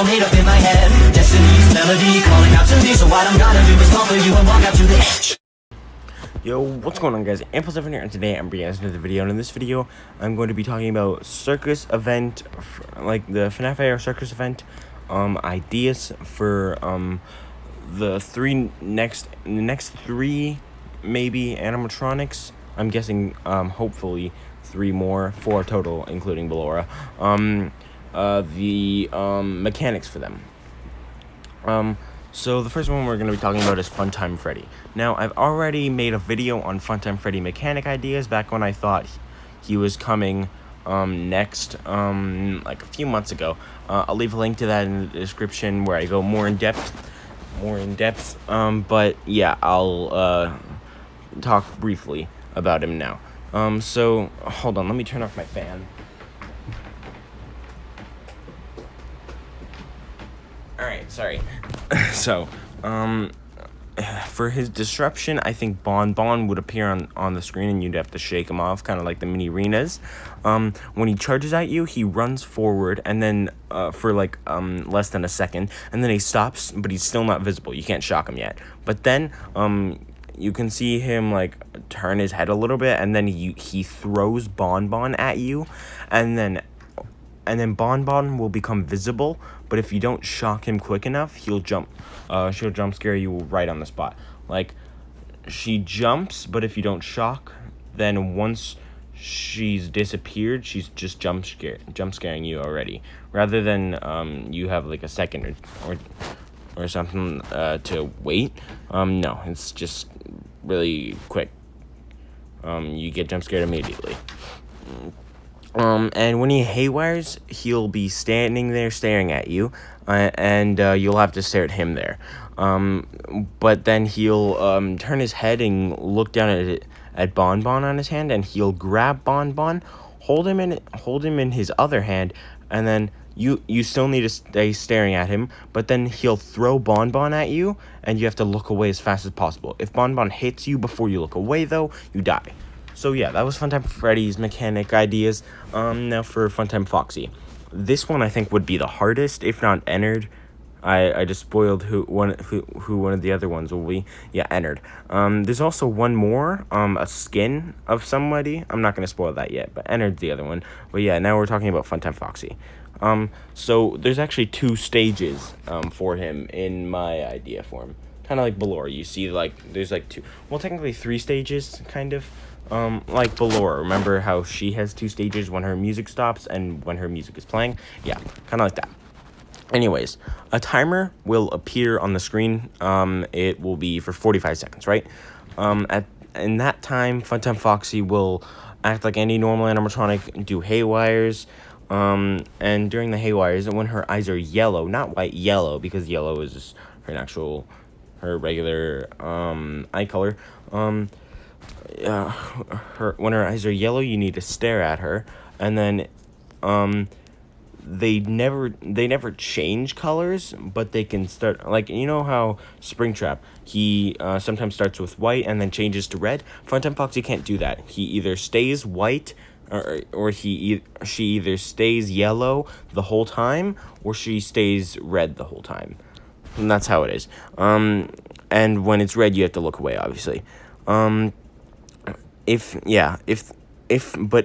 all made up in my head. Destiny's melody calling out to me, so what I'm gonna do is fall for you and walk out to the edge. Yo, what's going on, guys? F here, and today I'm bringing you another video. And in this video, I'm going to be talking about Circus event, like the FNaF or Circus event, ideas for the next three maybe animatronics. I'm guessing hopefully 4 total, including Ballora. The mechanics for them. So the first one we're going to be talking about is Funtime Freddy. Now, I've already made a video on Funtime Freddy mechanic ideas back when I thought he was coming next, like a few months ago. I'll leave a link to that in the description where I go more in depth. But yeah, I'll talk briefly about him now. So hold on, let me turn off my fan. Alright, sorry. So, for his disruption, I think Bon would appear on the screen and you'd have to shake him off, kind of like the mini arenas. When he charges at you, he runs forward and then for like less than a second, and then he stops, but he's still not visible. You can't shock him yet. But then you can see him like turn his head a little bit, and then he throws Bon at you, and then Bon will become visible, but if you don't shock him quick enough, she'll jump scare you right on the spot. Like, she jumps, but if you don't shock, then once she's disappeared, she's just jump scaring you already, rather than you have like a second or something to wait. No, it's just really quick. You get jump scared immediately. And when he haywires, he'll be standing there staring at you, and you'll have to stare at him there. But then he'll turn his head and look down at Bon on his hand, and he'll grab Bon, hold him in his other hand, and then you still need to stay staring at him. But then he'll throw Bon at you, and you have to look away as fast as possible. If Bon hits you before you look away, though, you die. So yeah, that was Funtime Freddy's mechanic ideas. Now for Funtime Foxy. This one I think would be the hardest, if not Ennard. I just spoiled who one of the other ones will be. Yeah, Ennard. There's also one more, a skin of somebody. I'm not gonna spoil that yet, but Ennard's the other one. But yeah, now we're talking about Funtime Foxy. So there's actually 2 stages for him in my idea form. Kind of like Ballora. You see, like, there's like 2, well, technically 3 stages, kind of. Like Ballora. Remember how she has 2 stages when her music stops and when her music is playing? Yeah, kind of like that. Anyways, a timer will appear on the screen. It will be for 45 seconds, right? In that time, Funtime Foxy will act like any normal animatronic, do haywires. And during the haywires, when her eyes are yellow, not white, yellow, because yellow is just her regular eye color. When her eyes are yellow, you need to stare at her, and then they never change colors, but they can start, like, you know how Springtrap, he sometimes starts with white and then changes to red. Funtime Foxy can't do that. He either stays white, or she either stays yellow the whole time, or she stays red the whole time. And that's how it is. And when it's red, you have to look away, obviously. But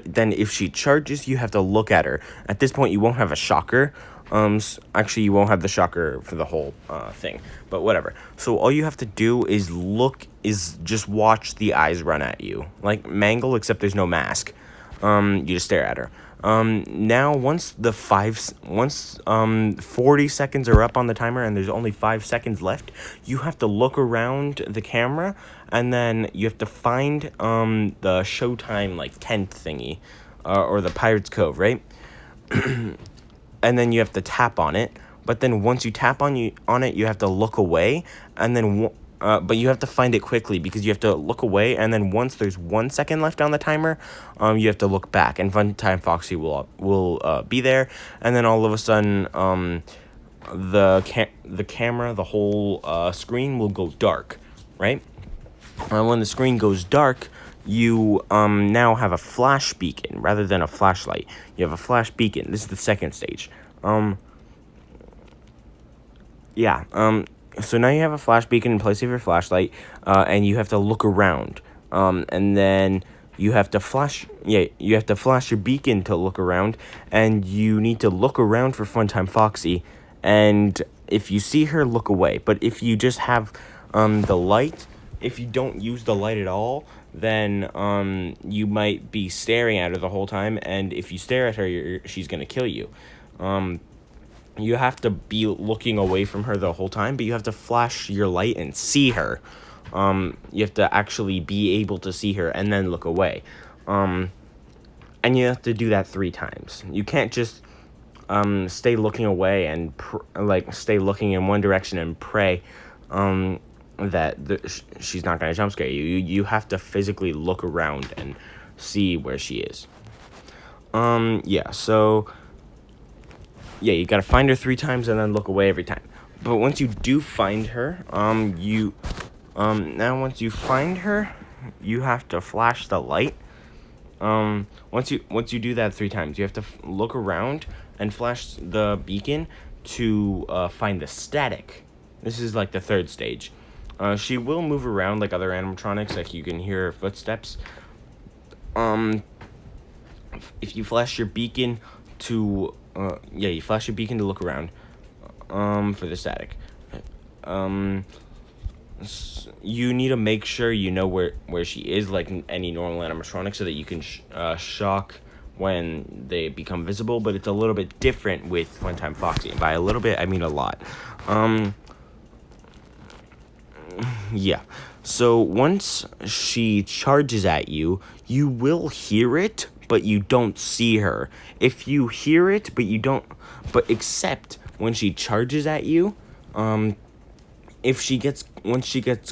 then if she charges, you have to look at her. At this point, you won't have a shocker. Actually, you won't have the shocker for the whole thing, but whatever. So all you have to do is just watch the eyes run at you, like Mangle, except there's no mask. You just stare at her. Now once 40 seconds are up on the timer and there's only 5 seconds left, you have to look around the camera, and then you have to find the Showtime like tent thingy, or the Pirate's Cove, right? And then you have to tap on it. But then once you tap on it, you have to look away, and then but you have to find it quickly, because you have to look away, and then once there's 1 second left on the timer, you have to look back, and Funtime Foxy will be there, and then all of a sudden, the camera, the whole screen will go dark, right? When the screen goes dark, you now have a flash beacon rather than a flashlight. You have a flash beacon. This is the second stage. Yeah. So now you have a flash beacon in place of your flashlight, and you have to look around. And then you have to flash. Yeah, you have to flash your beacon to look around, and you need to look around for Funtime Foxy. And if you see her, look away. But if you just have the light, if you don't use the light at all, then you might be staring at her the whole time. And if you stare at her, she's gonna kill you. You have to be looking away from her the whole time, but you have to flash your light and see her. You have to actually be able to see her and then look away. And you have to do that 3 times. You can't just stay looking away and stay looking in one direction and pray that she's not going to jump scare you. You have to physically look around and see where she is. Yeah, so yeah, you gotta find her 3 times and then look away every time. But once you do find her, now once you find her, you have to flash the light. Once you do that 3 times, you have to look around and flash the beacon to find the static. This is like the 3rd stage. She will move around like other animatronics, like you can hear her footsteps. If you flash your beacon to you flash your beacon to look around for the static. You need to make sure you know where she is, like any normal animatronic, so that you can shock when they become visible. But it's a little bit different with Funtime Foxy, and by a little bit I mean a lot. Yeah, so once she charges at you, you will hear it, but you don't see her. If you hear it, but except when she charges at you, once she gets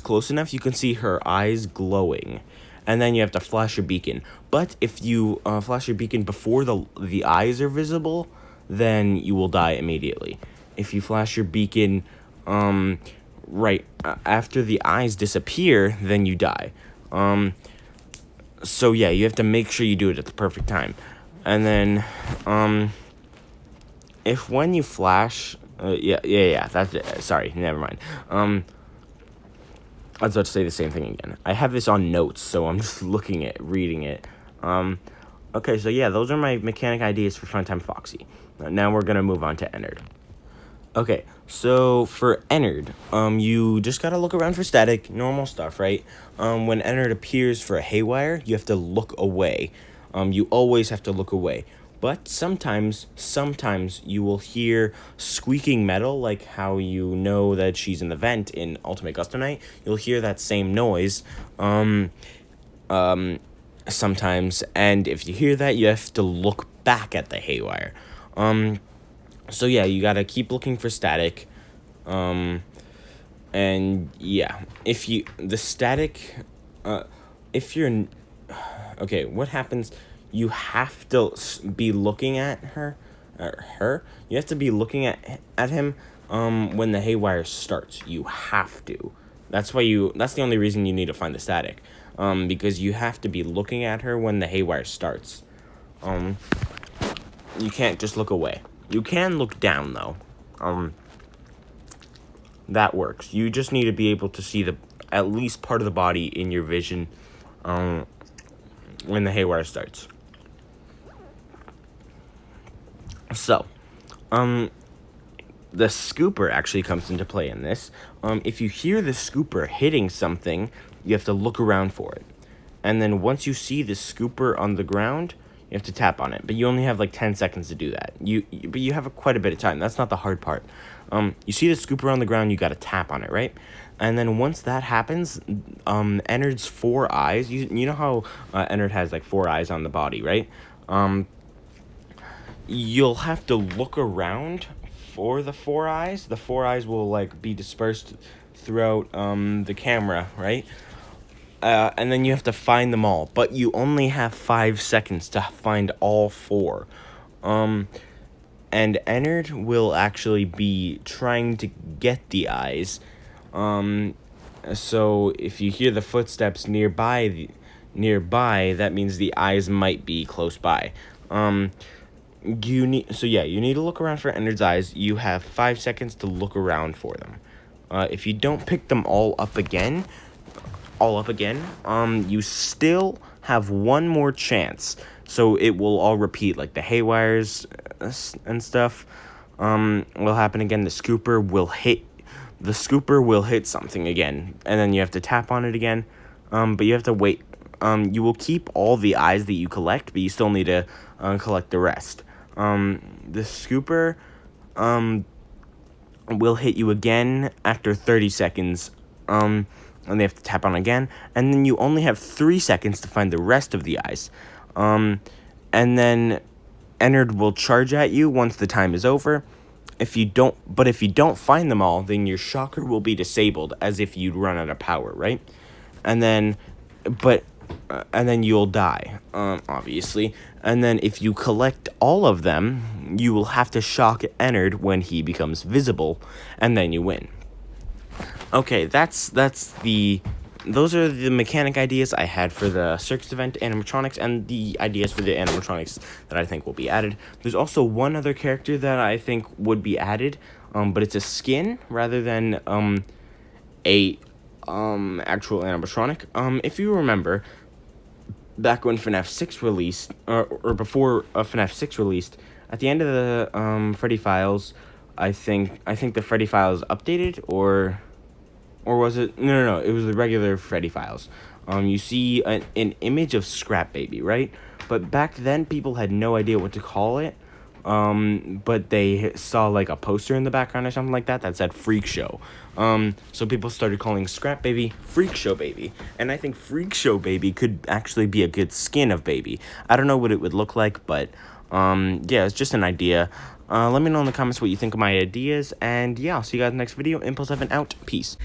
close enough, you can see her eyes glowing, and then you have to flash your beacon. But if you flash your beacon before the eyes are visible, then you will die immediately. If you flash your beacon right after the eyes disappear, then you die. So yeah, you have to make sure you do it at the perfect time. And then if when you flash that's it. Sorry, never mind. I was about to say the same thing again. I have this on notes, so I'm just reading it. Okay, so yeah, those are my mechanic ideas for Funtime Foxy. Now we're gonna move on to Ennard. Okay, so for Ennard, you just gotta look around for static, normal stuff, right? When Ennard appears for a haywire, you have to look away. You always have to look away. But sometimes you will hear squeaking metal, like how you know that she's in the vent in Ultimate Gusto Night. You'll hear that same noise, sometimes, and if you hear that, you have to look back at the haywire. So yeah, you gotta keep looking for static, and yeah, if what happens, you have to be looking at you have to be looking at him, when the haywire starts. You have to. That's the only reason you need to find the static, because you have to be looking at her when the haywire starts. You can't just look away. You can look down, though. That works. You just need to be able to see at least part of the body in your vision when the haywire starts. So, the scooper actually comes into play in this. If you hear the scooper hitting something, you have to look around for it. And then once you see the scooper on the ground, you have to tap on it, but you only have like 10 seconds to do that. But you have quite a bit of time. That's not the hard part. You see the scooper on the ground, you got to tap on it, right? And then once that happens, Ennard's 4 eyes. You know how Ennard has like 4 eyes on the body, right? You'll have to look around for the 4 eyes. The 4 eyes will like be dispersed throughout the camera, right? And then you have to find them all, but you only have 5 seconds to find all 4. And Ennard will actually be trying to get the eyes. So if you hear the footsteps nearby, that means the eyes might be close by. you need to look around for Ennard's eyes. You have 5 seconds to look around for them. If you don't pick them all up again, you still have one more chance. So it will all repeat, like the haywires and stuff. Will happen again. The scooper will hit something again, and then you have to tap on it again. But you have to wait. You will keep all the eyes that you collect, but you still need to collect the rest. The scooper will hit you again after 30 seconds. And they have to tap on again, and then you only have 3 seconds to find the rest of the eyes. And then Ennard will charge at you once the time is over. If you don't find them all, then your shocker will be disabled, as if you'd run out of power, right? And then you'll die, obviously. And then if you collect all of them, you will have to shock Ennard when he becomes visible, and then you win. Okay, those are the mechanic ideas I had for the Circus event animatronics, and the ideas for the animatronics that I think will be added. There's also one other character that I think would be added, but it's a skin rather than a actual animatronic. If you remember, back when FNaF 6 released, or before FNaF 6 released, at the end of the Freddy files, I think the Freddy files updated, or was it? No, it was the regular Freddy files. You see an image of Scrap Baby, right? But back then, people had no idea what to call it. But they saw like a poster in the background or something like that said Freak Show. So people started calling Scrap Baby Freak Show Baby. And I think Freak Show Baby could actually be a good skin of Baby. I don't know what it would look like, but yeah, it's just an idea. Let me know in the comments what you think of my ideas, and yeah, I'll see you guys in the next video. Impulse 7 out. Peace.